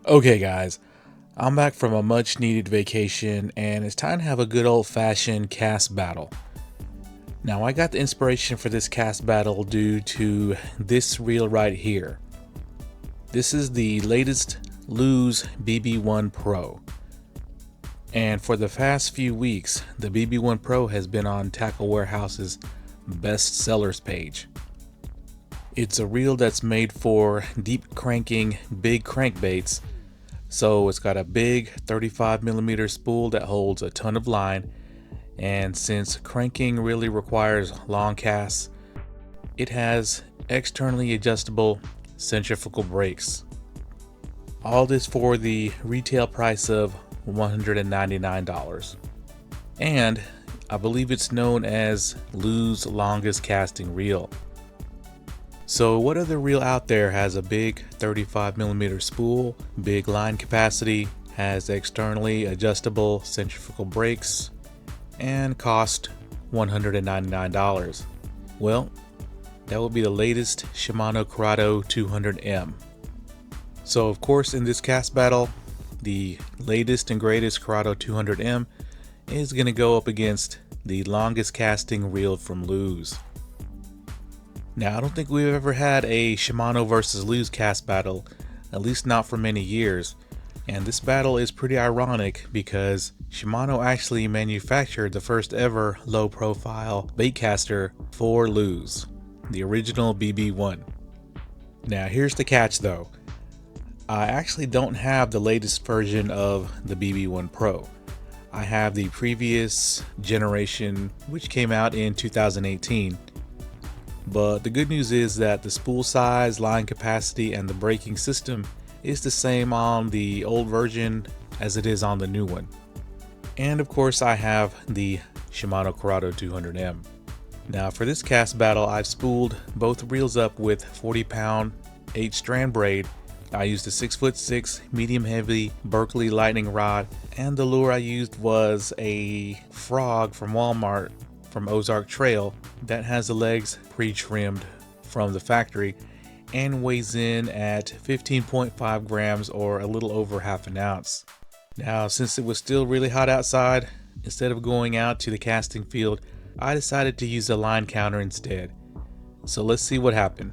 Okay guys, I'm back from a much needed vacation and it's time to have a good old fashioned cast battle. Now I got the inspiration for this cast battle due to this reel right here. This is the latest LEW'S BB1 Pro. And for the past few weeks, the BB1 Pro has been on Tackle Warehouse's best sellers page. It's a reel that's made for deep cranking big crankbaits. So it's got a big 35mm spool that holds a ton of line, and since cranking really requires long casts, it has externally adjustable centrifugal brakes. All this for the retail price of $199. And I believe it's known as LEW'S longest casting reel. So what other reel out there has a big 35mm spool, big line capacity, has externally adjustable centrifugal brakes, and cost $199? Well, that would be the latest Shimano Curado 200M. So of course in this cast battle, the latest and greatest Curado 200M is going to go up against the longest casting reel from LEW'S. Now, I don't think we've ever had a Shimano versus LEW'S cast battle, at least not for many years. And this battle is pretty ironic because Shimano actually manufactured the first ever low profile baitcaster for LEW'S, the original BB1. Now, here's the catch though. I actually don't have the latest version of the BB1 Pro. I have the previous generation, which came out in 2018. But the good news is that the spool size, line capacity, and the braking system is the same on the old version as it is on the new one. And of course I have the Shimano Curado 200M. Now for this cast battle, I've spooled both reels up with 40-pound 8-strand braid. I used a 6'6" medium heavy Berkeley lightning rod, and the lure I used was a frog from Walmart from Ozark Trail that has the legs pre-trimmed from the factory and weighs in at 15.5 grams or a little over half an ounce. Now, since it was still really hot outside, instead of going out to the casting field, I decided to use a line counter instead. So let's see what happened.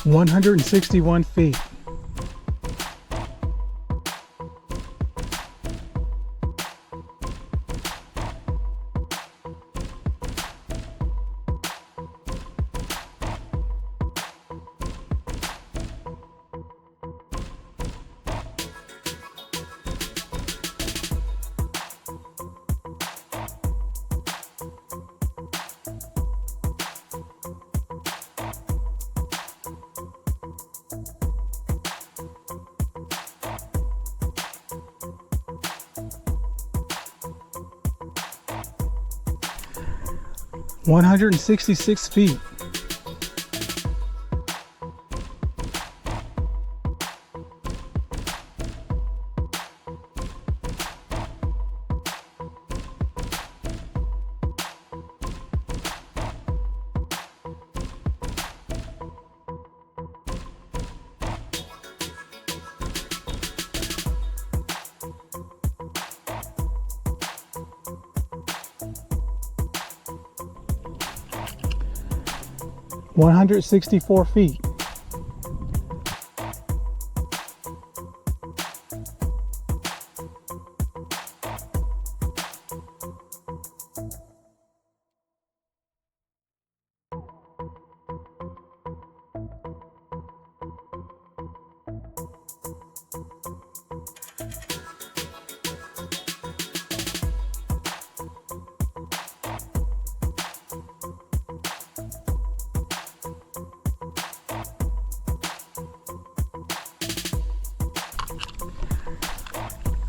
$161 feet. $166 feet. $164 feet.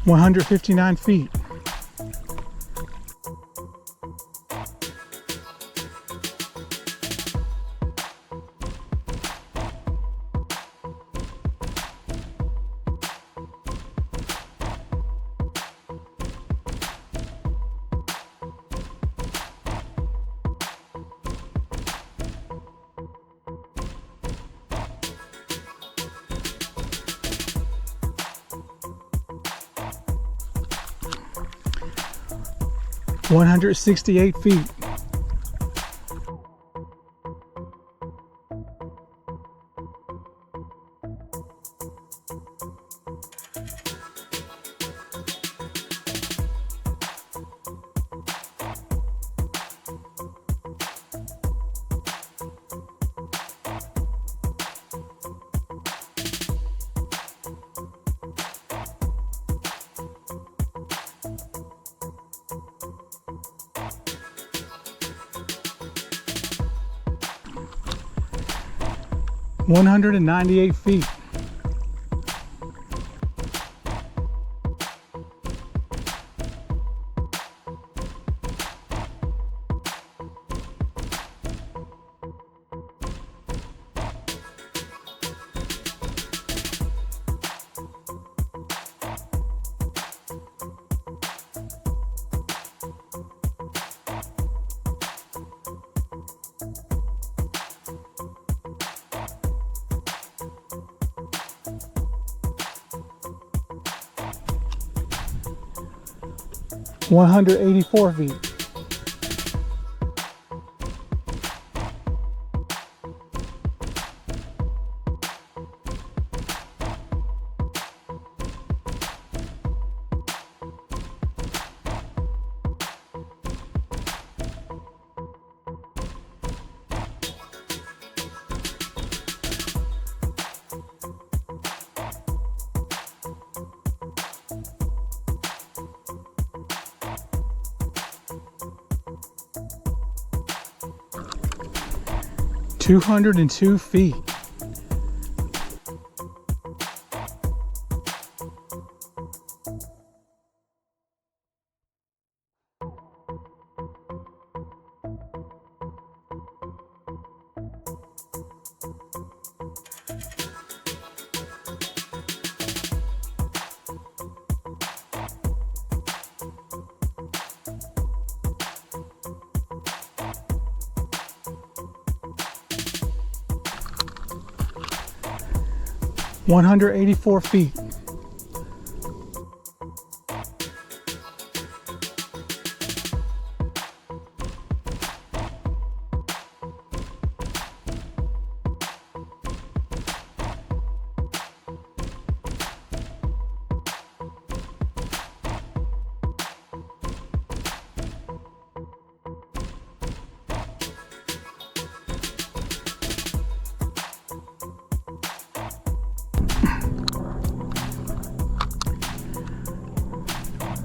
159 feet. $168 feet. $198 feet. $184 feet. $202 feet. $184 feet.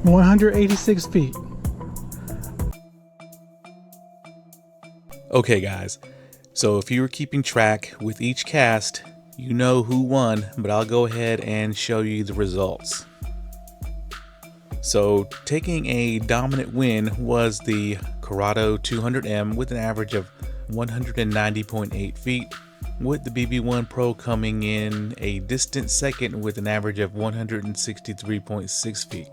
$186 feet. Okay guys, so if you were keeping track with each cast, you know who won, but I'll go ahead and show you the results. So taking a dominant win was the Curado 200M with an average of 190.8 feet, with the BB1 Pro coming in a distant second with an average of 163.6 feet.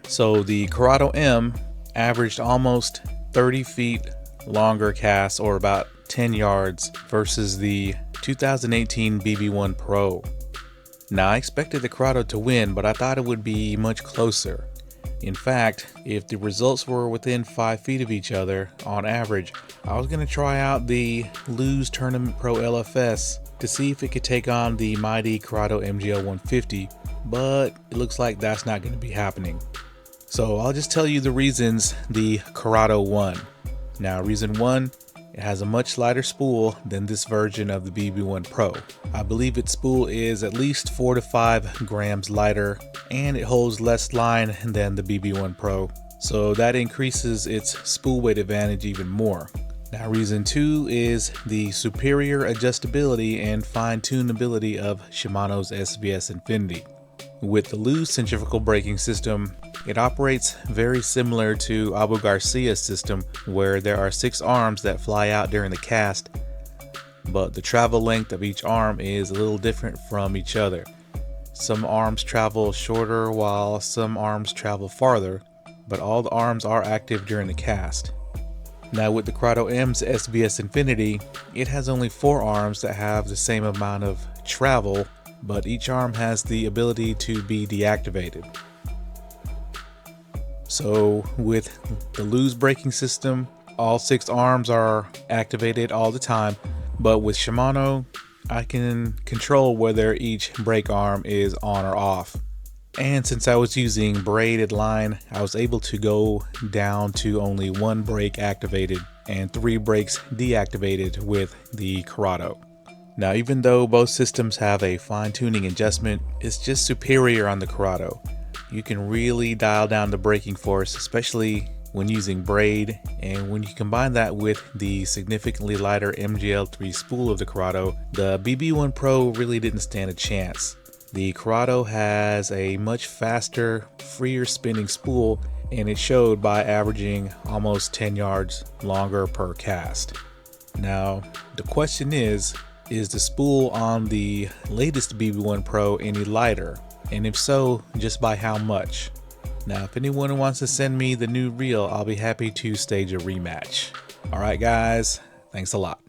So the Curado M averaged almost 30 feet longer cast, or about 10 yards, versus the 2018 BB1 Pro. Now I expected the Curado to win, but I thought it would be much closer. In fact, if the results were within 5 feet of each other on average, I was going to try out the LEW'S Tournament Pro LFS to see if it could take on the mighty Curado MGL 150, but it looks like that's not going to be happening. So I'll just tell you the reasons the Curado won. Now, reason 1, it has a much lighter spool than this version of the BB1 Pro. I believe its spool is at least 4 to 5 grams lighter, and it holds less line than the BB1 Pro, so that increases its spool weight advantage even more. Now, reason 2 is the superior adjustability and fine-tunability of Shimano's SVS Infinity. With the LEW'S centrifugal braking system, it operates very similar to Abu Garcia's system, where there are 6 arms that fly out during the cast, but the travel length of each arm is a little different from each other. Some arms travel shorter while some arms travel farther, but all the arms are active during the cast. Now with the Curado M's SBS Infinity, it has only 4 arms that have the same amount of travel, but each arm has the ability to be deactivated. So with the LEW'S braking system, all 6 arms are activated all the time, but with Shimano, I can control whether each brake arm is on or off. And since I was using braided line, I was able to go down to only 1 brake activated and 3 brakes deactivated with the Curado. Now, even though both systems have a fine-tuning adjustment, it's just superior on the Curado. You can really dial down the braking force, especially when using braid, and when you combine that with the significantly lighter MGL3 spool of the Curado, the BB1 Pro really didn't stand a chance. The Curado has a much faster, freer spinning spool, and it showed by averaging almost 10 yards longer per cast. Now, the question is the spool on the latest BB1 Pro any lighter? And if so, just by how much? Now, if anyone wants to send me the new reel, I'll be happy to stage a rematch. Alright guys, thanks a lot.